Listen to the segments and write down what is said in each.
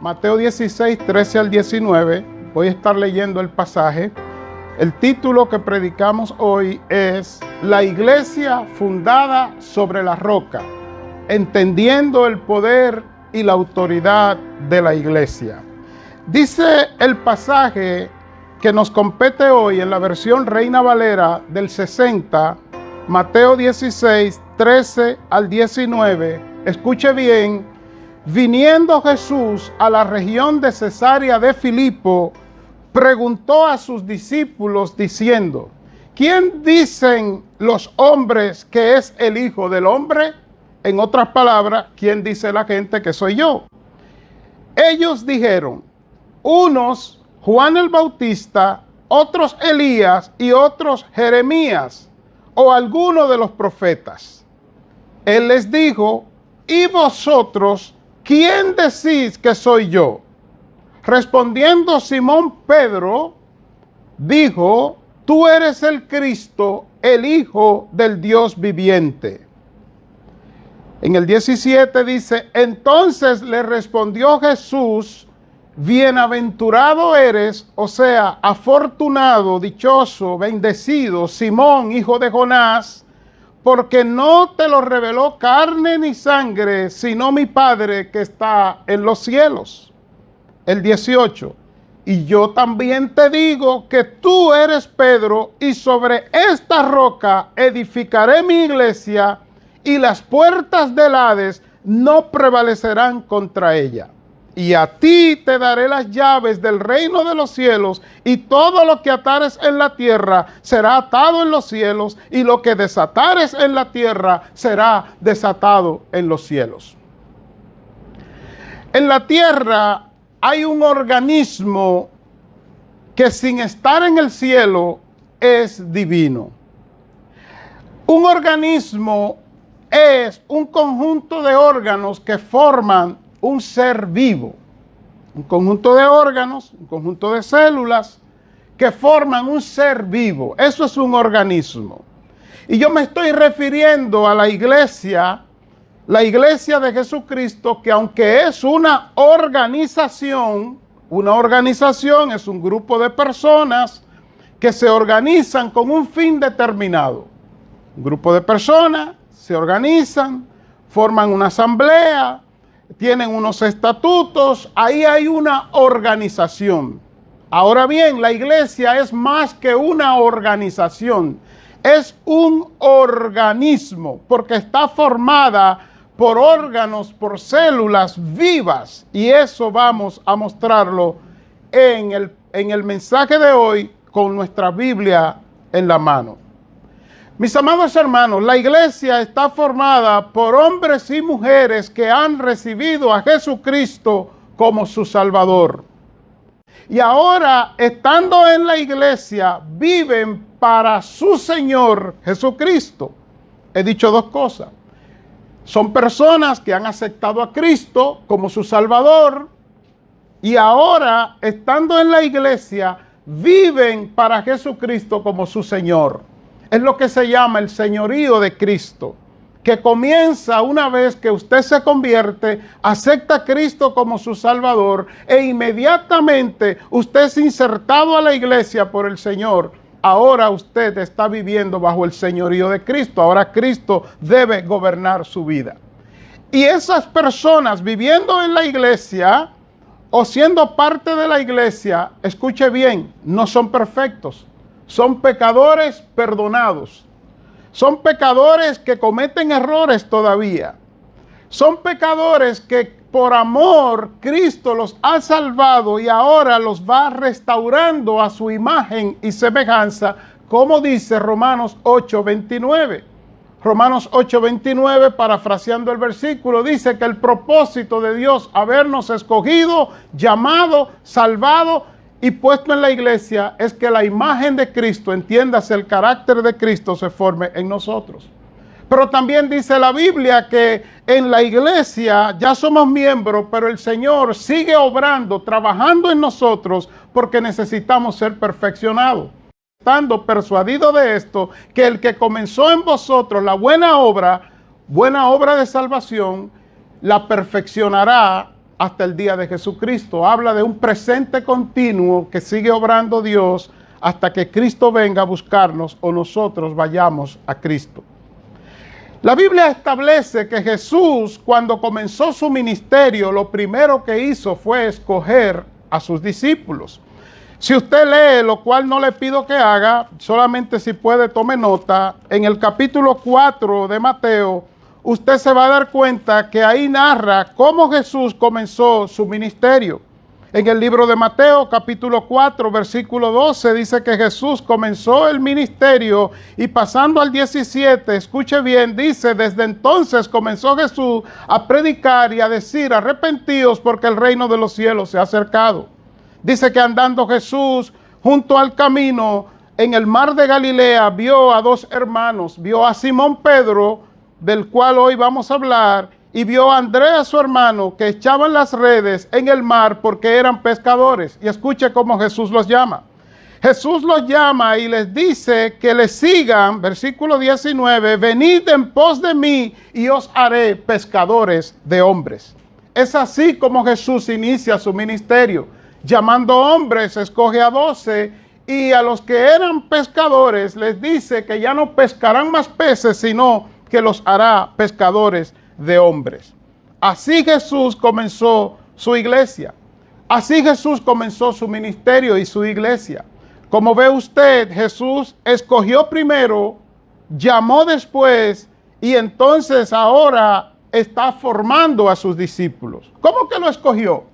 Mateo 16, 13 al 19. Voy a estar leyendo el pasaje. El título que predicamos hoy es La iglesia fundada sobre la roca, entendiendo el poder y la autoridad de la iglesia. Dice el pasaje que nos compete hoy en la versión Reina Valera del 60, Mateo 16, 13 al 19. Escuche bien. Viniendo Jesús a la región de Cesarea de Filipo, preguntó a sus discípulos diciendo: ¿quién dicen los hombres que es el Hijo del Hombre? En otras palabras, ¿quién dice la gente que soy yo? Ellos dijeron, unos Juan el Bautista, otros Elías y otros Jeremías o alguno de los profetas. Él les dijo: ¿y vosotros quién decís que soy yo? Respondiendo Simón Pedro, dijo: tú eres el Cristo, el Hijo del Dios viviente. En el 17 dice: entonces le respondió Jesús: bienaventurado eres, o sea, afortunado, dichoso, bendecido, Simón, hijo de Jonás, porque no te lo reveló carne ni sangre, sino mi Padre que está en los cielos. El 18, y yo también te digo que tú eres Pedro, y sobre esta roca edificaré mi iglesia, y las puertas del Hades no prevalecerán contra ella. Y a ti te daré las llaves del reino de los cielos, y todo lo que atares en la tierra será atado en los cielos, y lo que desatares en la tierra será desatado en los cielos. En la tierra hay un organismo que sin estar en el cielo es divino. Un organismo es un conjunto de órganos que forman un ser vivo. Un conjunto de órganos, un conjunto de células que forman un ser vivo. Eso es un organismo. Y yo me estoy refiriendo a la iglesia de Jesucristo, que aunque es una organización es un grupo de personas que se organizan con un fin determinado. Un grupo de personas se organizan, forman una asamblea, tienen unos estatutos, ahí hay una organización. Ahora bien, la iglesia es más que una organización, es un organismo, porque está formada por órganos, por células vivas, y eso vamos a mostrarlo en el mensaje de hoy con nuestra Biblia en la mano. Mis amados hermanos, la iglesia está formada por hombres y mujeres que han recibido a Jesucristo como su Salvador. Y ahora, estando en la iglesia, viven para su Señor Jesucristo. He dicho dos cosas. Son personas que han aceptado a Cristo como su Salvador y ahora, estando en la iglesia, viven para Jesucristo como su Señor. Es lo que se llama el señorío de Cristo, que comienza una vez que usted se convierte, acepta a Cristo como su Salvador e inmediatamente usted es insertado a la iglesia por el Señor. Ahora usted está viviendo bajo el señorío de Cristo. Ahora Cristo debe gobernar su vida. Y esas personas viviendo en la iglesia o siendo parte de la iglesia, escuche bien, no son perfectos. Son pecadores perdonados. Son pecadores que cometen errores todavía. Son pecadores que por amor Cristo los ha salvado y ahora los va restaurando a su imagen y semejanza, como dice Romanos 8:29. Romanos 8:29, parafraseando el versículo, dice que el propósito de Dios habernos escogido, llamado, salvado y puesto en la iglesia es que la imagen de Cristo, entiéndase, el carácter de Cristo se forme en nosotros. Pero también dice la Biblia que en la iglesia ya somos miembros, pero el Señor sigue obrando, trabajando en nosotros porque necesitamos ser perfeccionados. Estando persuadido de esto, que el que comenzó en vosotros la buena obra de salvación, la perfeccionará hasta el día de Jesucristo. Habla de un presente continuo que sigue obrando Dios hasta que Cristo venga a buscarnos o nosotros vayamos a Cristo. La Biblia establece que Jesús, cuando comenzó su ministerio, lo primero que hizo fue escoger a sus discípulos. Si usted lee, lo cual no le pido que haga, solamente si puede tome nota, en el capítulo 4 de Mateo, usted se va a dar cuenta que ahí narra cómo Jesús comenzó su ministerio. En el libro de Mateo, capítulo 4, versículo 12, dice que Jesús comenzó el ministerio y pasando al 17, escuche bien, dice, desde entonces comenzó Jesús a predicar y a decir, arrepentíos porque el reino de los cielos se ha acercado. Dice que andando Jesús junto al camino en el mar de Galilea, vio a dos hermanos, vio a Simón Pedro, del cual hoy vamos a hablar, y vio a Andrés, su hermano, que echaban las redes en el mar porque eran pescadores. Y escuche cómo Jesús los llama. Jesús los llama y les dice que le sigan, versículo 19, venid en pos de mí y os haré pescadores de hombres. Es así como Jesús inicia su ministerio. Llamando hombres, escoge a 12 y a los que eran pescadores les dice que ya no pescarán más peces, sino que los hará pescadores de hombres. Así Jesús comenzó su iglesia. Así Jesús comenzó su ministerio y su iglesia. Como ve usted, Jesús escogió primero, llamó después y entonces ahora está formando a sus discípulos. ¿Cómo que lo escogió?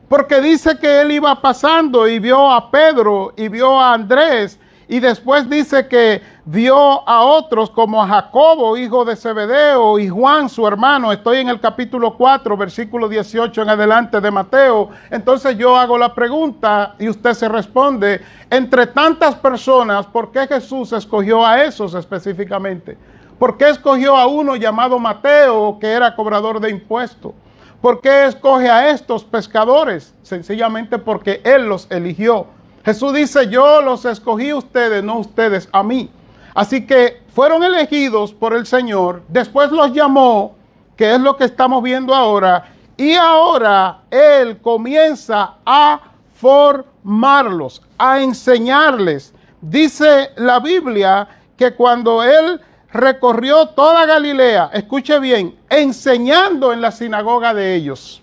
Porque dice que él iba pasando y vio a Pedro y vio a Andrés y después dice que vio a otros como a Jacobo, hijo de Zebedeo, y Juan, su hermano. Estoy en el capítulo 4, versículo 18 en adelante de Mateo. Entonces yo hago la pregunta y usted se responde, entre tantas personas, ¿por qué Jesús escogió a esos específicamente? ¿Por qué escogió a uno llamado Mateo, que era cobrador de impuestos? ¿Por qué escoge a estos pescadores? Sencillamente porque Él los eligió. Jesús dice, yo los escogí a ustedes, no ustedes a mí. Así que fueron elegidos por el Señor, después los llamó, que es lo que estamos viendo ahora, y ahora Él comienza a formarlos, a enseñarles. Dice la Biblia que cuando Él recorrió toda Galilea, escuche bien, enseñando en la sinagoga de ellos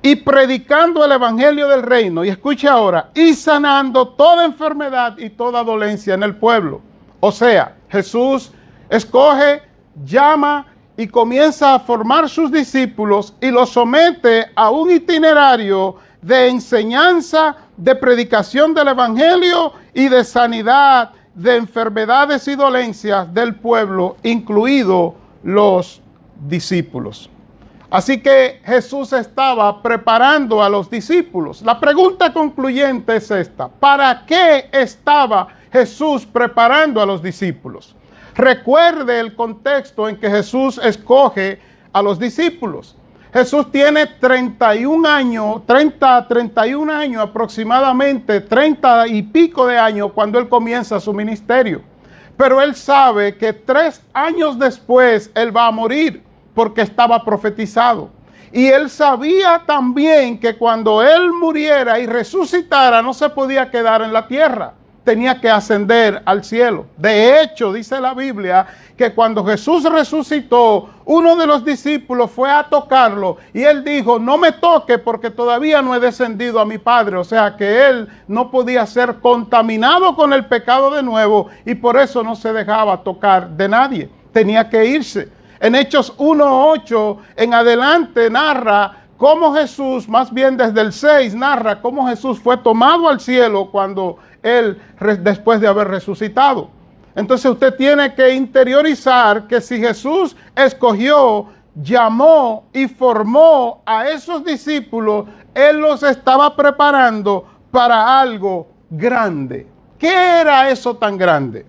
y predicando el evangelio del reino, y escuche ahora, y sanando toda enfermedad y toda dolencia en el pueblo. O sea, Jesús escoge, llama y comienza a formar sus discípulos y los somete a un itinerario de enseñanza, de predicación del evangelio y de sanidad de enfermedades y dolencias del pueblo, incluidos los discípulos. Así que Jesús estaba preparando a los discípulos. La pregunta concluyente es esta: ¿para qué estaba Jesús preparando a los discípulos? Recuerde el contexto en que Jesús escoge a los discípulos. Jesús tiene 31 años aproximadamente, 30 y pico de años cuando Él comienza su ministerio. Pero Él sabe que 3 años después Él va a morir, porque estaba profetizado. Y Él sabía también que cuando Él muriera y resucitara, no se podía quedar en la tierra, tenía que ascender al cielo. De hecho, dice la Biblia que cuando Jesús resucitó, uno de los discípulos fue a tocarlo y Él dijo, no me toque porque todavía no he descendido a mi Padre. O sea que Él no podía ser contaminado con el pecado de nuevo y por eso no se dejaba tocar de nadie, tenía que irse. En Hechos 1:8 en adelante narra cómo Jesús, más bien desde el 6, narra cómo Jesús fue tomado al cielo cuando Él, después de haber resucitado. Entonces usted tiene que interiorizar que si Jesús escogió, llamó y formó a esos discípulos, Él los estaba preparando para algo grande. ¿Qué era eso tan grande?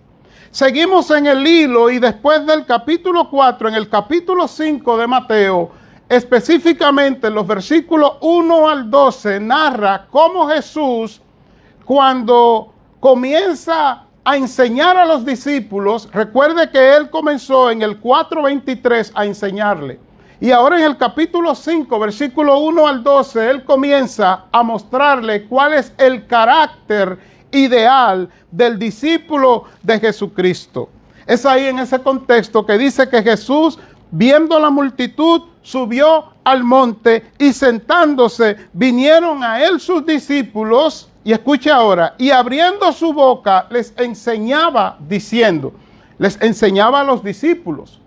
Seguimos en el hilo y después del capítulo 4, en el capítulo 5 de Mateo, específicamente en los versículos 1 al 12, narra cómo Jesús, cuando comienza a enseñar a los discípulos, recuerde que Él comenzó en el 4:23 a enseñarle. Y ahora en el capítulo 5, versículo 1 al 12, él comienza a mostrarle cuál es el carácter ideal del discípulo de Jesucristo. Es ahí en ese contexto que dice que Jesús, viendo la multitud, subió al monte y sentándose, vinieron a él sus discípulos, y escuche ahora, y abriendo su boca les enseñaba diciendo, les enseñaba a los discípulos.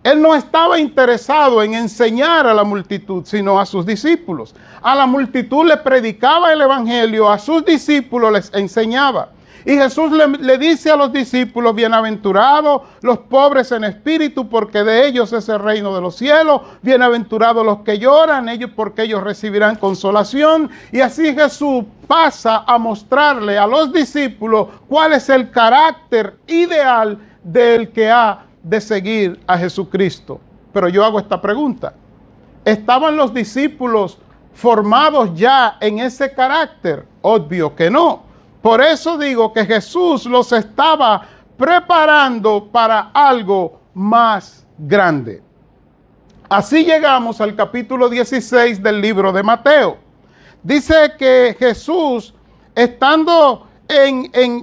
Él no estaba interesado en enseñar a la multitud, sino a sus discípulos. A la multitud le predicaba el evangelio, a sus discípulos les enseñaba. Y Jesús le dice a los discípulos, bienaventurados los pobres en espíritu, porque de ellos es el reino de los cielos. Bienaventurados los que lloran, ellos porque ellos recibirán consolación. Y así Jesús pasa a mostrarle a los discípulos cuál es el carácter ideal del que ha de seguir a Jesucristo. Pero yo hago esta pregunta: ¿estaban los discípulos formados ya en ese carácter? Obvio que no. Por eso digo que Jesús los estaba preparando para algo más grande. Así llegamos al capítulo 16 del libro de Mateo. Dice que Jesús, estando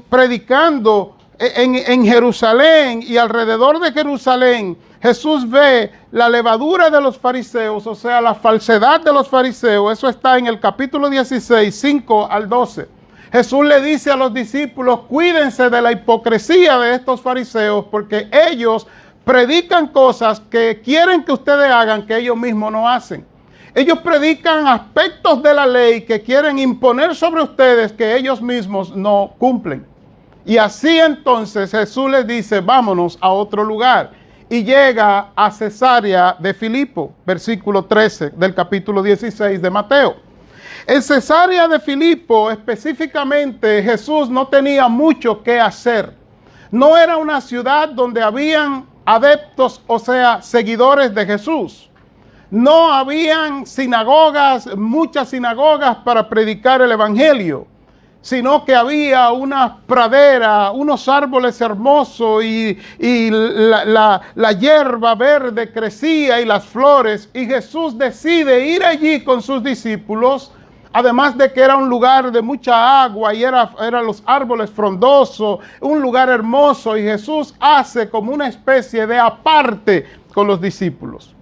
predicando en Jerusalén y alrededor de Jerusalén, Jesús ve la levadura de los fariseos, o sea, la falsedad de los fariseos. Eso está en el capítulo 16, 5 al 12. Jesús le dice a los discípulos, cuídense de la hipocresía de estos fariseos, porque ellos predican cosas que quieren que ustedes hagan que ellos mismos no hacen. Ellos predican aspectos de la ley que quieren imponer sobre ustedes que ellos mismos no cumplen. Y así entonces Jesús les dice, vámonos a otro lugar. Y llega a Cesarea de Filipo, versículo 13 del capítulo 16 de Mateo. En Cesarea de Filipo, específicamente, Jesús no tenía mucho que hacer. No era una ciudad donde habían adeptos, o sea, seguidores de Jesús. No habían sinagogas, muchas sinagogas para predicar el evangelio, sino que había una pradera, unos árboles hermosos y la hierba verde crecía y las flores. Y Jesús decide ir allí con sus discípulos. Además de que era un lugar de mucha agua y eran los árboles frondosos, un lugar hermoso, y Jesús hace como una especie de aparte con los discípulos.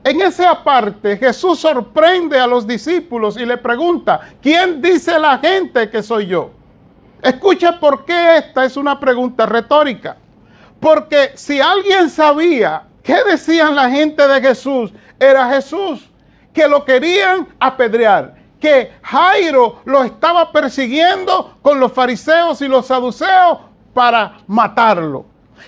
En ese aparte, Jesús sorprende a los discípulos y le pregunta, ¿quién dice la gente que soy yo? Escucha por qué esta es una pregunta retórica. Porque si alguien sabía qué decían la gente de Jesús, era Jesús, que lo querían apedrear, que Jairo lo estaba persiguiendo con los fariseos y los saduceos para matarlo.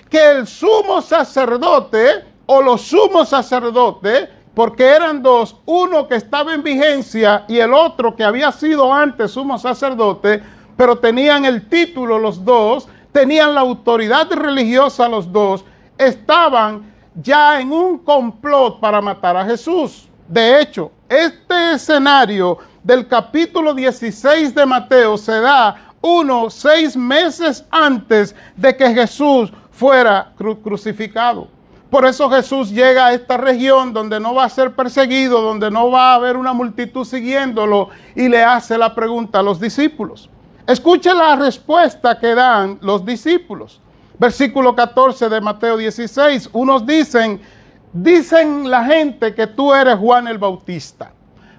Que el sumo sacerdote o los sumos sacerdotes, porque eran dos, uno que estaba en vigencia y el otro que había sido antes sumo sacerdote, pero tenían el título los dos, tenían la autoridad religiosa los dos, estaban ya en un complot para matar a Jesús. De hecho, este escenario del capítulo 16 de Mateo se da unos 6 meses antes de que Jesús fuera crucificado. Por eso Jesús llega a esta región donde no va a ser perseguido, donde no va a haber una multitud siguiéndolo, y le hace la pregunta a los discípulos. Escuche la respuesta que dan los discípulos. Versículo 14 de Mateo 16. Unos dicen la gente que tú eres Juan el Bautista.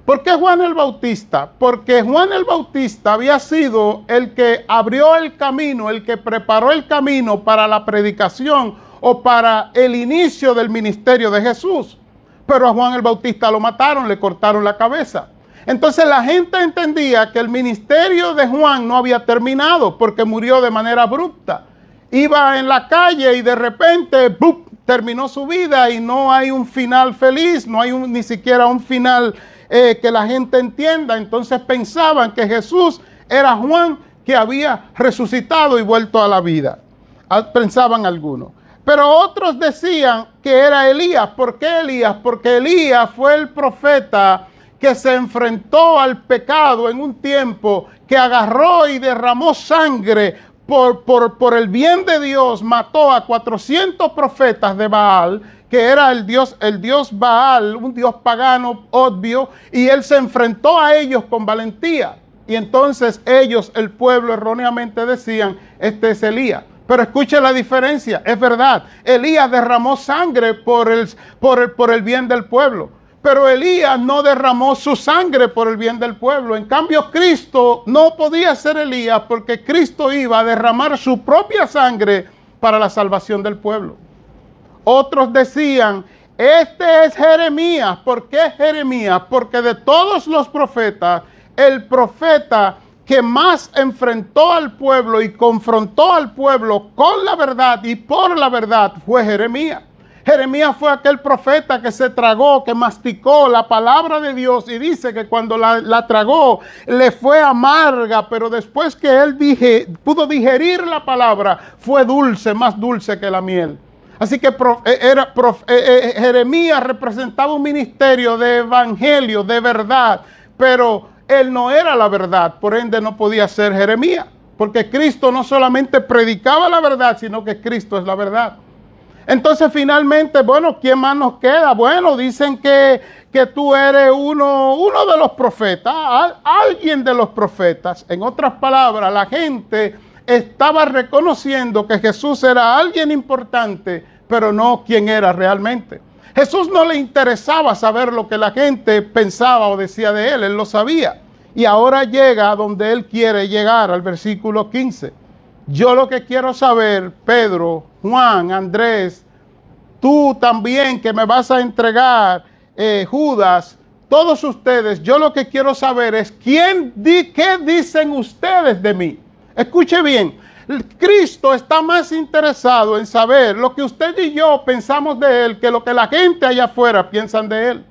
¿Por qué Juan el Bautista? Porque Juan el Bautista había sido el que abrió el camino, el que preparó el camino para la predicación o para el inicio del ministerio de Jesús. Pero a Juan el Bautista lo mataron, le cortaron la cabeza. Entonces la gente entendía que el ministerio de Juan no había terminado porque murió de manera abrupta. Iba en la calle y de repente ¡bum!, terminó su vida y no hay un final feliz, no hay ni siquiera un final que la gente entienda. Entonces pensaban que Jesús era Juan que había resucitado y vuelto a la vida. Pensaban algunos. Pero otros decían que era Elías. ¿Por qué Elías? Porque Elías fue el profeta que se enfrentó al pecado en un tiempo, que agarró y derramó sangre por el bien de Dios, mató a 400 profetas de Baal que era el dios Baal, un dios pagano obvio, y él se enfrentó a ellos con valentía. Y entonces ellos, el pueblo, erróneamente decían, este es Elías. Pero escuche la diferencia, es verdad, Elías derramó sangre por el bien del pueblo. Pero Elías no derramó su sangre por el bien del pueblo. En cambio, Cristo no podía ser Elías porque Cristo iba a derramar su propia sangre para la salvación del pueblo. Otros decían, este es Jeremías. ¿Por qué Jeremías? Porque de todos los profetas, el profeta que más enfrentó al pueblo y confrontó al pueblo con la verdad y por la verdad fue Jeremías. Jeremías fue aquel profeta que se tragó, que masticó la palabra de Dios y dice que cuando la tragó le fue amarga, pero después que él pudo digerir la palabra, fue dulce, más dulce que la miel. Así que Jeremías representaba un ministerio de evangelio, de verdad, pero él no era la verdad, por ende no podía ser Jeremías, porque Cristo no solamente predicaba la verdad, sino que Cristo es la verdad. Entonces finalmente, bueno, ¿quién más nos queda? Bueno, dicen que tú eres uno de los profetas, alguien de los profetas. En otras palabras, la gente estaba reconociendo que Jesús era alguien importante, pero no quién era realmente. Jesús no le interesaba saber lo que la gente pensaba o decía de él lo sabía. Y ahora llega a donde él quiere llegar, al versículo 15. Yo lo que quiero saber, Pedro, Juan, Andrés, tú también que me vas a entregar, Judas, todos ustedes, yo lo que quiero saber es qué dicen ustedes de mí. Escuche bien, Cristo está más interesado en saber lo que usted y yo pensamos de él que lo que la gente allá afuera piensan de él.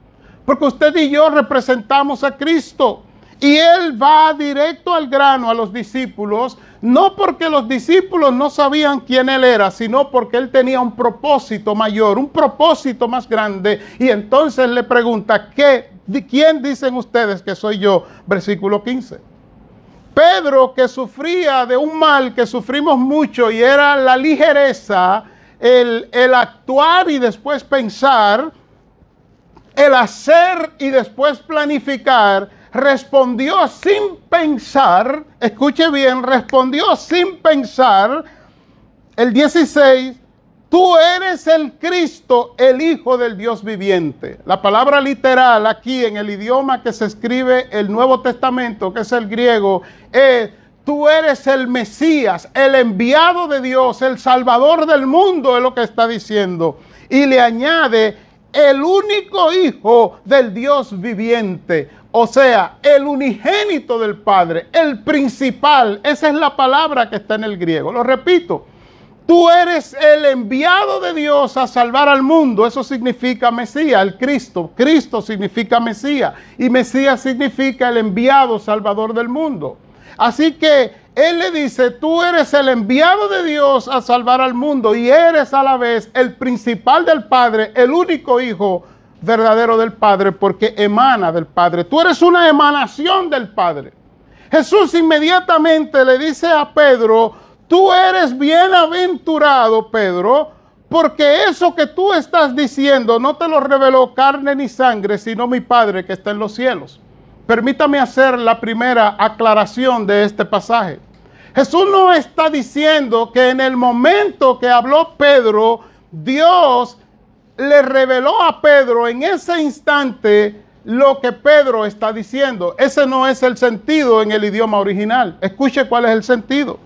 Porque usted y yo representamos a Cristo. Y él va directo al grano a los discípulos, no porque los discípulos no sabían quién él era, sino porque él tenía un propósito mayor, un propósito más grande. Y entonces le pregunta, ¿quién dicen ustedes que soy yo? Versículo 15. Pedro, que sufría de un mal que sufrimos mucho y era la ligereza, el actuar y después pensar, el hacer y después planificar, respondió sin pensar, escuche bien, respondió sin pensar, el 16, tú eres el Cristo, el Hijo del Dios viviente. La palabra literal aquí en el idioma que se escribe el Nuevo Testamento, que es el griego, es tú eres el Mesías, el enviado de Dios, el Salvador del mundo, es lo que está diciendo. Y le añade, el único Hijo del Dios viviente. O sea, el unigénito del Padre, el principal. Esa es la palabra que está en el griego. Lo repito, tú eres el enviado de Dios a salvar al mundo. Eso significa Mesías, el Cristo. Cristo significa Mesías. Y Mesías significa el enviado salvador del mundo. Así que él le dice, tú eres el enviado de Dios a salvar al mundo. Y eres a la vez el principal del Padre, el único Hijo verdadero del Padre, porque emana del Padre. Tú eres una emanación del Padre. Jesús inmediatamente le dice a Pedro, tú eres bienaventurado, Pedro, porque eso que tú estás diciendo no te lo reveló carne ni sangre, sino mi Padre que está en los cielos. Permítame hacer la primera aclaración de este pasaje. Jesús no está diciendo que en el momento que habló Pedro, Dios le reveló a Pedro en ese instante lo que Pedro está diciendo. Ese no es el sentido en el idioma original. Escuche cuál es el sentido.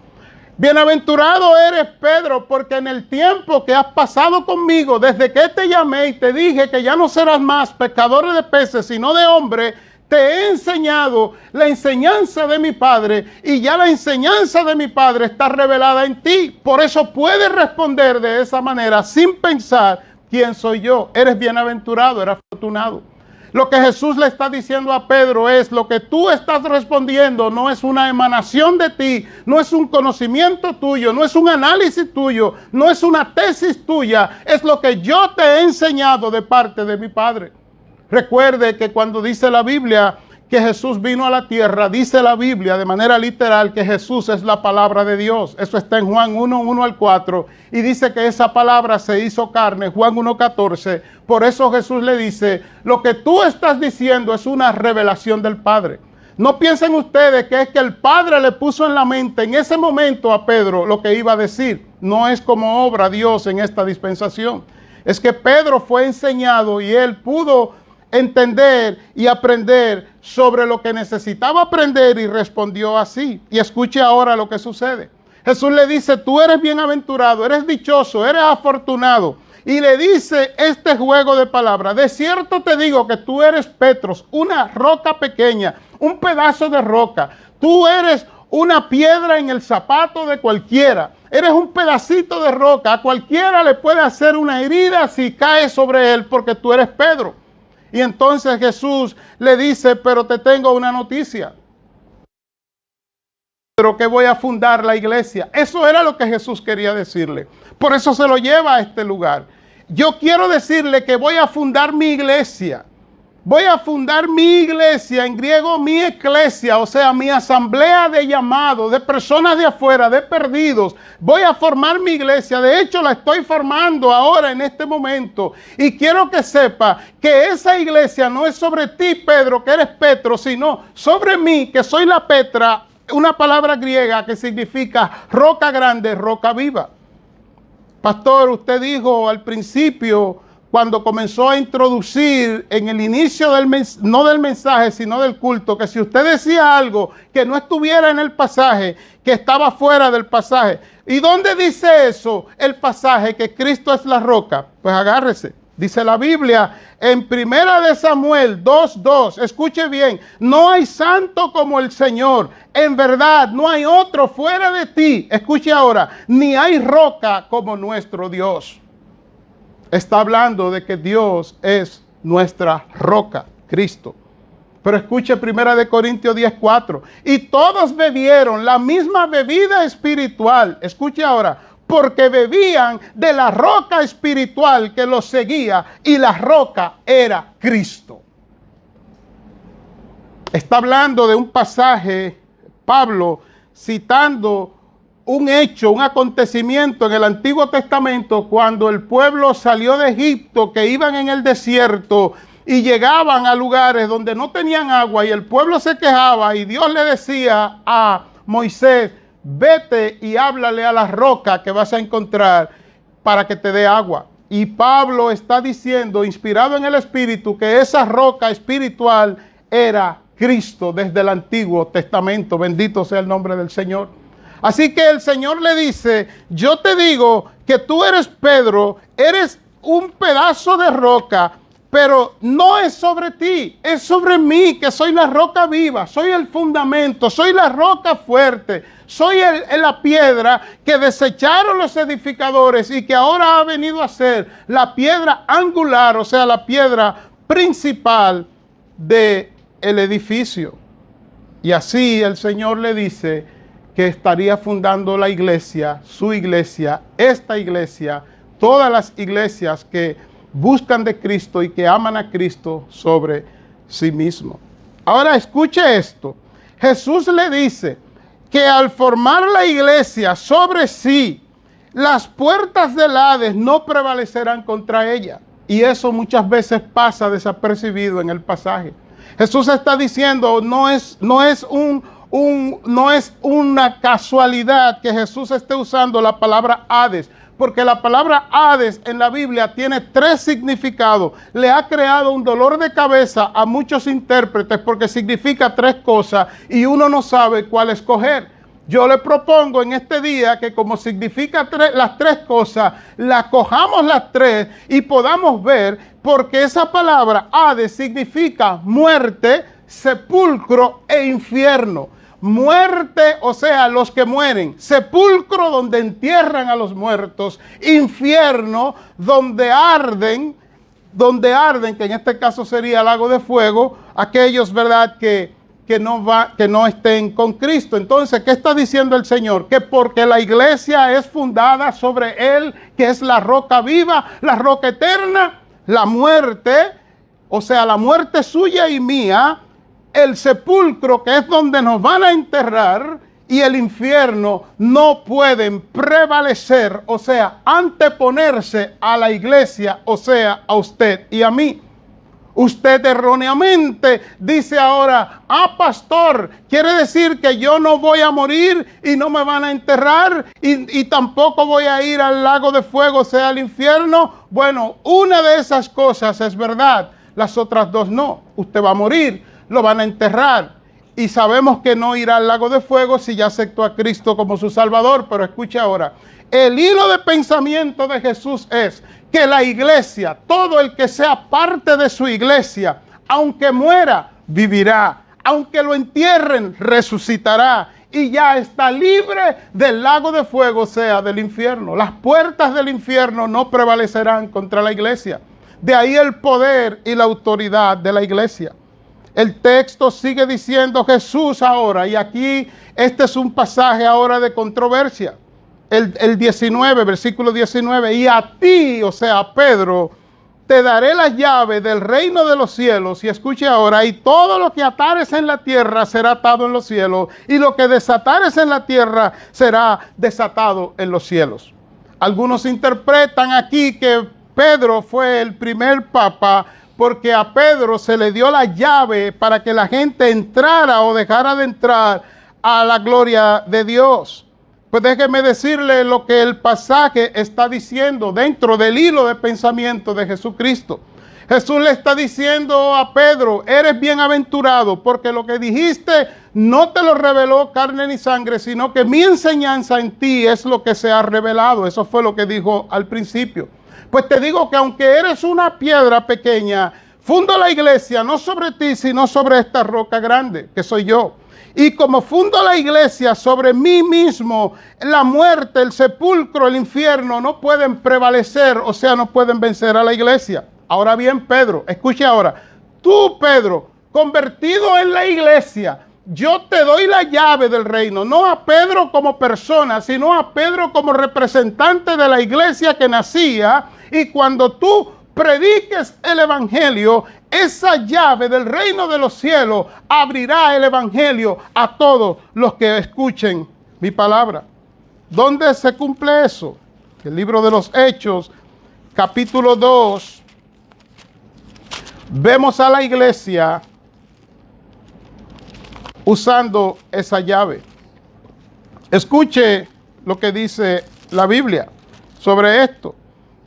Bienaventurado eres, Pedro, porque en el tiempo que has pasado conmigo, desde que te llamé y te dije que ya no serás más pescador de peces, sino de hombres, te he enseñado la enseñanza de mi Padre, y ya la enseñanza de mi Padre está revelada en ti. Por eso puedes responder de esa manera sin pensar, ¿quién soy yo? Eres bienaventurado, eres afortunado. Lo que Jesús le está diciendo a Pedro es, lo que tú estás respondiendo no es una emanación de ti, no es un conocimiento tuyo, no es un análisis tuyo, no es una tesis tuya, es lo que yo te he enseñado de parte de mi Padre. Recuerde que cuando dice la Biblia que Jesús vino a la tierra, dice la Biblia de manera literal que Jesús es la palabra de Dios. Eso está en Juan 1, 1 al 4. Y dice que esa palabra se hizo carne, Juan 1, 14. Por eso Jesús le dice, lo que tú estás diciendo es una revelación del Padre. No piensen ustedes que es que el Padre le puso en la mente en ese momento a Pedro lo que iba a decir. No es como obra Dios en esta dispensación. Es que Pedro fue enseñado y él pudo entender y aprender sobre lo que necesitaba aprender y respondió así. Y escuche ahora lo que sucede. Jesús le dice, tú eres bienaventurado, eres dichoso, eres afortunado. Y le dice este juego de palabras, de cierto te digo que tú eres Petros, una roca pequeña, un pedazo de roca. Tú eres una piedra en el zapato de cualquiera. Eres un pedacito de roca. A cualquiera le puede hacer una herida si cae sobre él porque tú eres Pedro. Y entonces Jesús le dice, pero te tengo una noticia. Pero que voy a fundar la iglesia. Eso era lo que Jesús quería decirle. Por eso se lo lleva a este lugar. Yo quiero decirle que voy a fundar mi iglesia. Voy a fundar mi iglesia, en griego mi eclesia, o sea, mi asamblea de llamados, de personas de afuera, de perdidos. Voy a formar mi iglesia. De hecho, la estoy formando ahora en este momento. Y quiero que sepa que esa iglesia no es sobre ti, Pedro, que eres Petro, sino sobre mí, que soy la Petra, una palabra griega que significa roca grande, roca viva. Pastor, usted dijo al principio, cuando comenzó a introducir en el inicio no del mensaje, sino del culto, que si usted decía algo que no estuviera en el pasaje, que estaba fuera del pasaje. ¿Y dónde dice eso el pasaje, que Cristo es la roca? Pues agárrese. Dice la Biblia en 1 Samuel 2:2, escuche bien, no hay santo como el Señor, en verdad no hay otro fuera de ti, escuche ahora, ni hay roca como nuestro Dios. Está hablando de que Dios es nuestra roca, Cristo. Pero escuche 1 Corintios 10:4. Y todos bebieron la misma bebida espiritual. Escuche ahora. Porque bebían de la roca espiritual que los seguía. Y la roca era Cristo. Está hablando de un pasaje, Pablo, citando un hecho, un acontecimiento en el Antiguo Testamento cuando el pueblo salió de Egipto, que iban en el desierto y llegaban a lugares donde no tenían agua y el pueblo se quejaba y Dios le decía a Moisés, vete y háblale a la roca que vas a encontrar para que te dé agua. Y Pablo está diciendo, inspirado en el Espíritu, que esa roca espiritual era Cristo desde el Antiguo Testamento. Bendito sea el nombre del Señor. Así que el Señor le dice, yo te digo que tú eres Pedro, eres un pedazo de roca, pero no es sobre ti, es sobre mí, que soy la roca viva, soy el fundamento, soy la roca fuerte, soy la piedra que desecharon los edificadores y que ahora ha venido a ser la piedra angular, o sea, la piedra principal del edificio. Y así el Señor le dice que estaría fundando la iglesia, su iglesia, esta iglesia, todas las iglesias que buscan de Cristo y que aman a Cristo sobre sí mismo. Ahora escuche esto. Jesús le dice que al formar la iglesia sobre sí, las puertas del Hades no prevalecerán contra ella. Y eso muchas veces pasa desapercibido en el pasaje. Jesús está diciendo, no es una casualidad que Jesús esté usando la palabra Hades, porque la palabra Hades en la Biblia tiene 3 significados. Le ha creado un dolor de cabeza a muchos intérpretes porque significa 3 cosas y uno no sabe cuál escoger. Yo le propongo en este día que como significa las 3 cosas, las cojamos las 3 y podamos ver, porque esa palabra Hades significa muerte, sepulcro e infierno. Muerte, o sea, los que mueren. Sepulcro, donde entierran a los muertos. Infierno, donde arden, que en este caso sería lago de fuego, aquellos, ¿verdad?, que no estén con Cristo. Entonces, ¿qué está diciendo el Señor? Que porque la iglesia es fundada sobre Él, que es la roca viva, la roca eterna, la muerte, o sea, la muerte suya y mía, el sepulcro, que es donde nos van a enterrar, y el infierno no pueden prevalecer, o sea, anteponerse a la iglesia, o sea, a usted y a mí. Usted erróneamente dice ahora, pastor, quiere decir que yo no voy a morir y no me van a enterrar y tampoco voy a ir al lago de fuego, o sea, al infierno. Bueno, una de esas cosas es verdad, las otras dos no. Usted va a morir, lo van a enterrar. Y sabemos que no irá al lago de fuego si ya aceptó a Cristo como su Salvador. Pero escuche ahora, el hilo de pensamiento de Jesús es que la iglesia, todo el que sea parte de su iglesia, aunque muera, vivirá. Aunque lo entierren, resucitará. Y ya está libre del lago de fuego, o sea, del infierno. Las puertas del infierno no prevalecerán contra la iglesia. De ahí el poder y la autoridad de la iglesia. El texto sigue diciendo Jesús ahora, y aquí este es un pasaje ahora de controversia. El 19, versículo 19, y a ti, o sea, a Pedro, te daré las llaves del reino de los cielos. Y escuche ahora, y todo lo que atares en la tierra será atado en los cielos, y lo que desatares en la tierra será desatado en los cielos. Algunos interpretan aquí que Pedro fue el primer papa, porque a Pedro se le dio la llave para que la gente entrara o dejara de entrar a la gloria de Dios. Pues déjeme decirle lo que el pasaje está diciendo dentro del hilo de pensamiento de Jesucristo. Jesús le está diciendo a Pedro, eres bienaventurado porque lo que dijiste no te lo reveló carne ni sangre, sino que mi enseñanza en ti es lo que se ha revelado. Eso fue lo que dijo al principio. Pues te digo que aunque eres una piedra pequeña, fundo la iglesia no sobre ti, sino sobre esta roca grande, que soy yo. Y como fundo la iglesia sobre mí mismo, la muerte, el sepulcro, el infierno no pueden prevalecer, o sea, no pueden vencer a la iglesia. Ahora bien, Pedro, escuche ahora, tú, Pedro, convertido en la iglesia, yo te doy la llave del reino, no a Pedro como persona, sino a Pedro como representante de la iglesia que nacía. Y cuando tú prediques el evangelio, esa llave del reino de los cielos abrirá el evangelio a todos los que escuchen mi palabra. ¿Dónde se cumple eso? El libro de los Hechos, capítulo 2, vemos a la iglesia usando esa llave. Escuche lo que dice la Biblia sobre esto.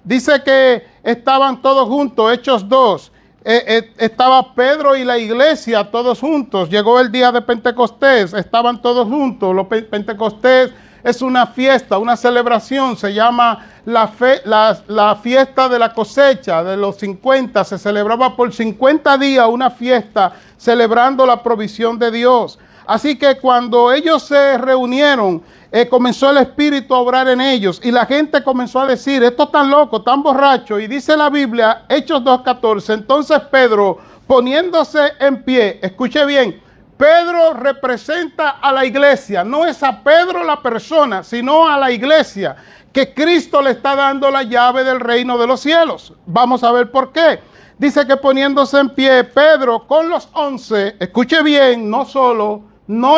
Dice que estaban todos juntos, Hechos 2. Estaba Pedro y la iglesia todos juntos. Llegó el día de Pentecostés, estaban todos juntos. Pentecostés es una fiesta, una celebración. Se llama la fiesta de la cosecha de los 50. Se celebraba por 50 días una fiesta celebrando la provisión de Dios. Así que cuando ellos se reunieron, comenzó el Espíritu a obrar en ellos y la gente comenzó a decir, estos están locos, están borrachos. Y dice la Biblia, Hechos 2:14, entonces Pedro, poniéndose en pie, escuche bien, Pedro representa a la iglesia, no es a Pedro la persona, sino a la iglesia, que Cristo le está dando la llave del reino de los cielos. Vamos a ver por qué. Dice que poniéndose en pie, Pedro con los 11, escuche bien, no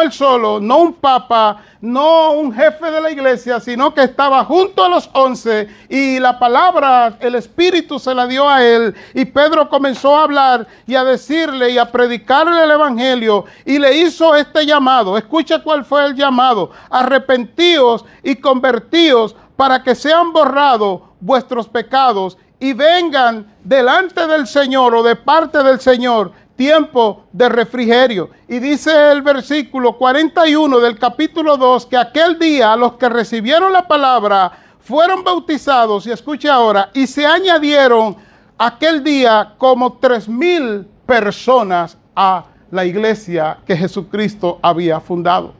él solo, no un papa, no un jefe de la iglesia, sino que estaba junto a los 11 y la palabra, el Espíritu se la dio a él y Pedro comenzó a hablar y a decirle y a predicarle el evangelio y le hizo este llamado. Escucha cuál fue el llamado: arrepentíos y convertíos para que sean borrados vuestros pecados y vengan delante del Señor o de parte del Señor tiempo de refrigerio. Y dice el versículo 41 del capítulo 2 que aquel día los que recibieron la palabra fueron bautizados, y escuche ahora, y se añadieron aquel día como 3,000 personas a la iglesia que Jesucristo había fundado.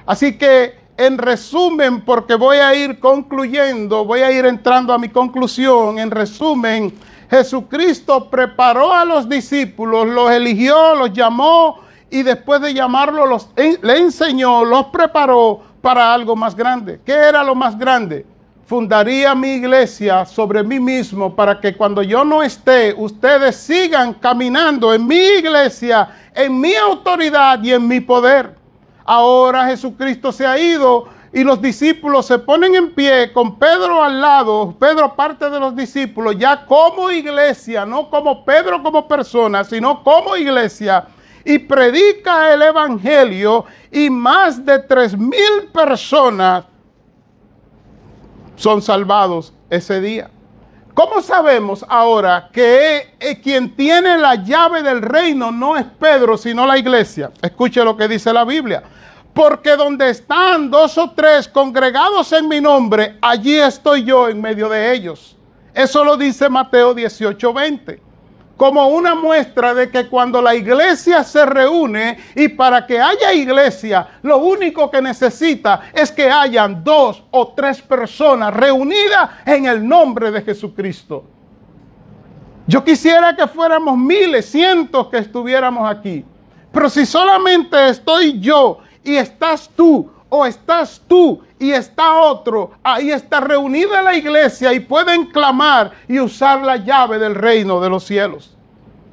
Así que en resumen, porque voy a ir concluyendo, voy a ir entrando a mi conclusión, en resumen, Jesucristo preparó a los discípulos, los eligió, los llamó y después de llamarlos le enseñó, los preparó para algo más grande. ¿Qué era lo más grande? fundaría mi iglesia sobre mí mismo para que cuando yo no esté, ustedes sigan caminando en mi iglesia, en mi autoridad y en mi poder. Ahora Jesucristo se ha ido y los discípulos se ponen en pie con Pedro al lado, Pedro parte de los discípulos, ya como iglesia, no como Pedro como persona, sino como iglesia, y predica el evangelio, y más de 3,000 personas son salvados ese día. ¿Cómo sabemos ahora que quien tiene la llave del reino no es Pedro, sino la iglesia? Escuche lo que dice la Biblia. Porque donde están 2 o 3 congregados en mi nombre, allí estoy yo en medio de ellos. Eso lo dice Mateo 18:20. Como una muestra de que cuando la iglesia se reúne, y para que haya iglesia, lo único que necesita es que hayan 2 o 3 personas reunidas en el nombre de Jesucristo. Yo quisiera que fuéramos miles, cientos que estuviéramos aquí. Pero si solamente estoy yo y estás tú, o estás tú y está otro, ahí está reunida la iglesia y pueden clamar y usar la llave del reino de los cielos.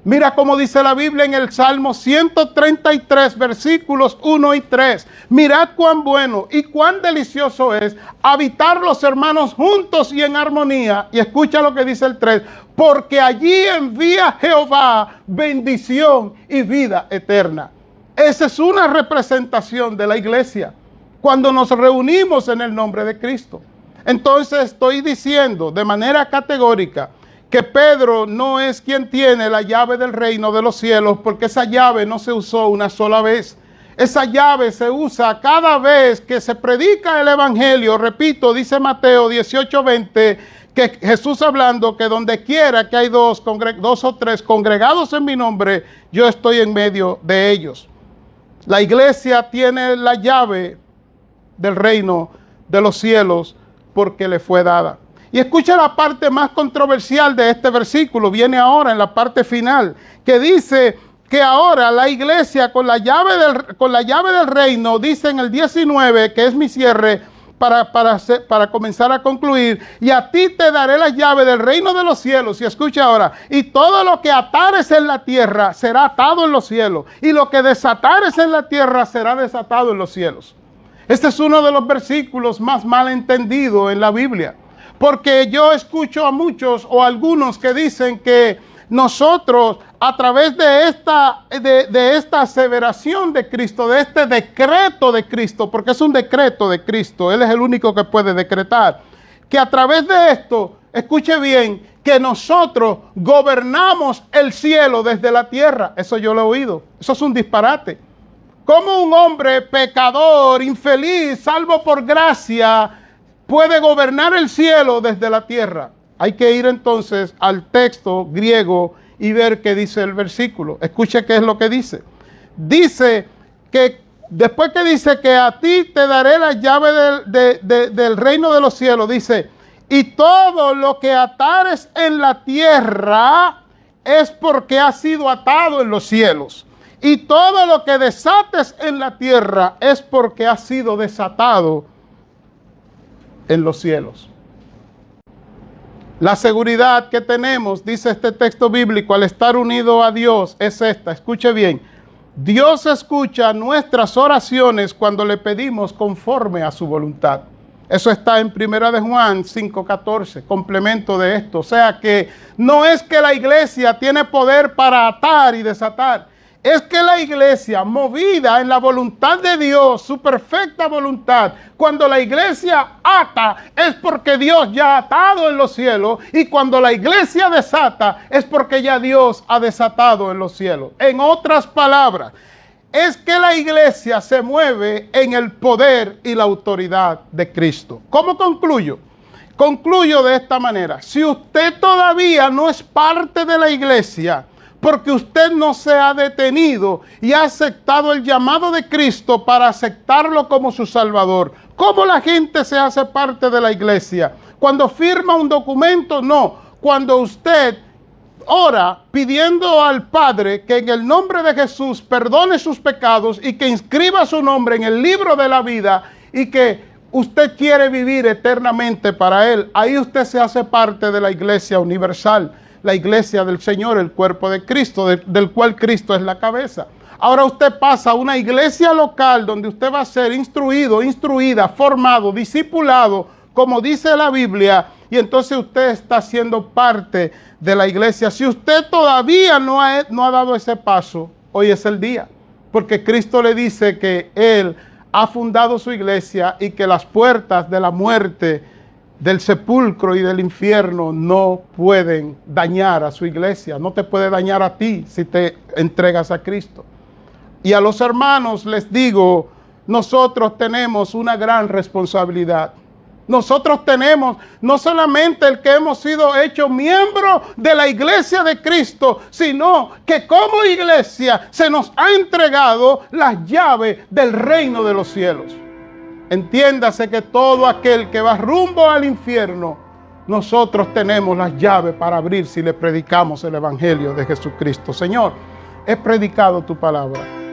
Mira cómo dice la Biblia en el Salmo 133, versículos 1 y 3. Mirad cuán bueno y cuán delicioso es habitar los hermanos juntos y en armonía. Y escucha lo que dice el 3. Porque allí envía Jehová bendición y vida eterna. Esa es una representación de la iglesia, cuando nos reunimos en el nombre de Cristo. Entonces estoy diciendo de manera categórica que Pedro no es quien tiene la llave del reino de los cielos, porque esa llave no se usó una sola vez. Esa llave se usa cada vez que se predica el evangelio. Repito, dice Mateo 18:20, que Jesús hablando que donde quiera que hay 2 o 3 congregados en mi nombre, yo estoy en medio de ellos. La iglesia tiene la llave del reino de los cielos porque le fue dada. Y escucha la parte más controversial de este versículo, viene ahora en la parte final, que dice que ahora la iglesia con la llave del reino, dice en el 19, que es mi cierre, para comenzar a concluir, y a ti te daré la llave del reino de los cielos. Y escucha ahora, y todo lo que atares en la tierra será atado en los cielos, y lo que desatares en la tierra será desatado en los cielos. Este es uno de los versículos más mal entendidos en la Biblia, porque yo escucho a muchos o algunos que dicen que nosotros, a través de esta aseveración de Cristo, de este decreto de Cristo, porque es un decreto de Cristo, Él es el único que puede decretar, que a través de esto, escuche bien, que nosotros gobernamos el cielo desde la tierra. Eso yo lo he oído, eso es un disparate. ¿Cómo un hombre pecador, infeliz, salvo por gracia, puede gobernar el cielo desde la tierra? Hay que ir entonces al texto griego y ver qué dice el versículo. Escuche qué es lo que dice. Dice que después que dice que a ti te daré la llave del reino de los cielos, dice, y todo lo que atares en la tierra es porque ha sido atado en los cielos. Y todo lo que desates en la tierra es porque ha sido desatado en los cielos. La seguridad que tenemos, dice este texto bíblico, al estar unido a Dios, es esta. Escuche bien. Dios escucha nuestras oraciones cuando le pedimos conforme a su voluntad. Eso está en 1 de Juan 5:14, complemento de esto. O sea que no es que la iglesia tiene poder para atar y desatar. Es que la iglesia, movida en la voluntad de Dios, su perfecta voluntad, cuando la iglesia ata, es porque Dios ya ha atado en los cielos, y cuando la iglesia desata, es porque ya Dios ha desatado en los cielos. En otras palabras, es que la iglesia se mueve en el poder y la autoridad de Cristo. ¿Cómo concluyo? Concluyo de esta manera. Si usted todavía no es parte de la iglesia, porque usted no se ha detenido y ha aceptado el llamado de Cristo para aceptarlo como su Salvador. ¿Cómo la gente se hace parte de la iglesia? Cuando firma un documento, no. Cuando usted ora pidiendo al Padre que en el nombre de Jesús perdone sus pecados y que inscriba su nombre en el libro de la vida, y que usted quiere vivir eternamente para Él, ahí usted se hace parte de la iglesia universal, la iglesia del Señor, el cuerpo de Cristo, del cual Cristo es la cabeza. Ahora usted pasa a una iglesia local donde usted va a ser instruido, instruida, formado, discipulado, como dice la Biblia, y entonces usted está siendo parte de la iglesia. Si usted todavía no ha dado ese paso, hoy es el día, porque Cristo le dice que Él ha fundado su iglesia y que las puertas de la muerte, del sepulcro y del infierno no pueden dañar a su iglesia, no te puede dañar a ti si te entregas a Cristo. Y a los hermanos les digo, nosotros tenemos una gran responsabilidad. Nosotros tenemos no solamente el que hemos sido hechos miembros de la iglesia de Cristo, sino que como iglesia se nos ha entregado las llaves del reino de los cielos. Entiéndase que todo aquel que va rumbo al infierno, nosotros tenemos las llaves para abrir si le predicamos el evangelio de Jesucristo. Señor, he predicado tu palabra.